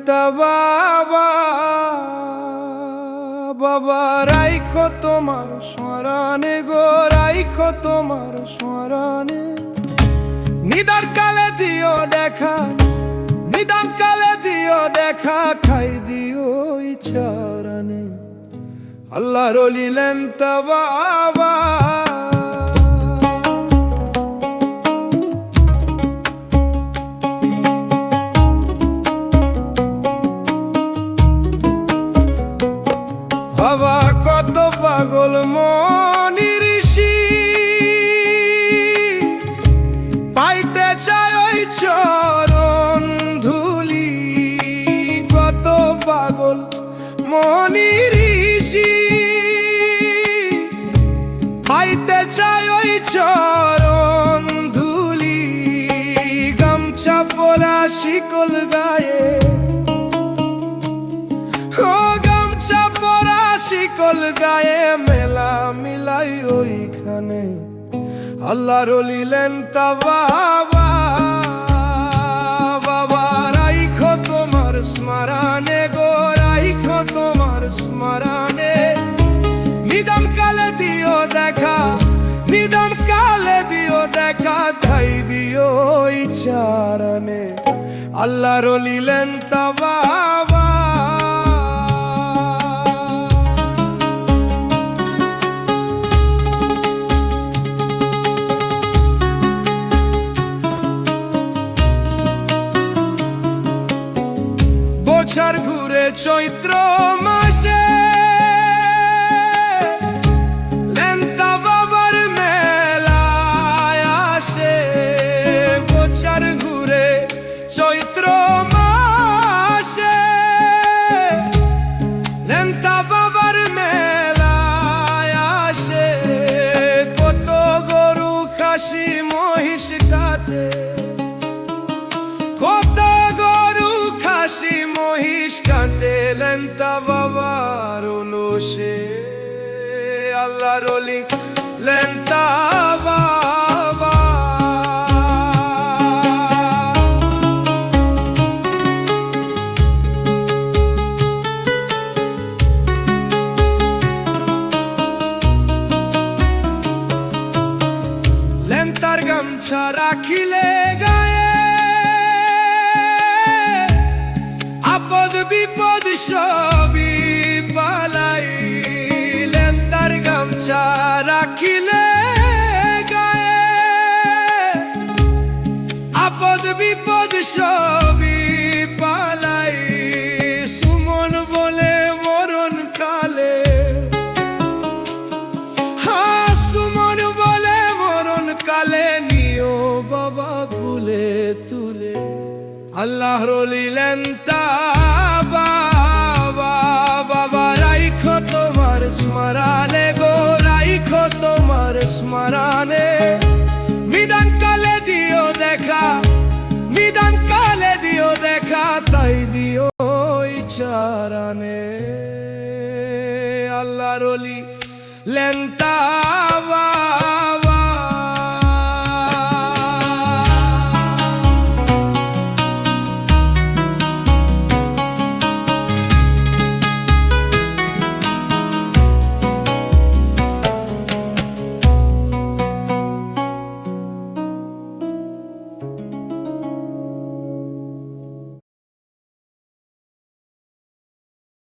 লেন্তা বাবা বাবা রাইখো তোমার স্মরণে গো রাইখো তোমার স্মরণে নিদান কালে দিও দেখা নিদান কালে দিও দেখা খাই দিও ইচ্ছারানে আল্লাহর ওলি লেন্তা বাবা বাবা কত পাগল মনি ঋষি পাইতে চায় ওই চরণ ধুলি কত পাগল মনি ঋষি পাইতে চায় ওই চরণ ধুলি গামছা পরা শিকল গায়ে শিকল গায়ে মেলা মিলাই ওইখানে আল্লাহর ওলি লেন্তা বাবা বাবা রাইখো তোমার স্মরণে গো রাইখো তোমার স্মরণে নিদান কালে দিও দেখা নিদান কালে দিও দেখা ঠাই দিও ইচ্ছারানে আল্লাহর ওলি লেন্তা বাবা বছর ঘুরে চৈত্র মাসে লেন্তা বাবার মেলায় আসে বছর ঘুরে চৈত্র মাসে লেন্তা বাবার মেলায় আসে কত গরু খাসি মহিষ কাটে কত গরু খাসি মহিষ কাঁদে লেন্তা বাবার অনুসে আল্লাহর ওলি লেন্তা বাবা লেন্তার গামছা রাখিলে গায়ে আপদ বিপদ সবই পালাই লেন্তার গামছা রাখিলে গায়ে আপদ বিপদ সবই পালাই সুমন বলে মরণ কালে হ্যাঁ সুমন বলে মরণ কালে নিও বাবা কুলে তুলে আল্লাহর ওলি লেন্তা বাবা বাবা রাইখো তোমার স্মরণে গো রাইখো তোমার স্মরণে নিদান কালে দিও দেখা নিদান কালে দিও দেখা তাই দিও ইচ্ছারানে আল্লাহর ওলি লেন্তা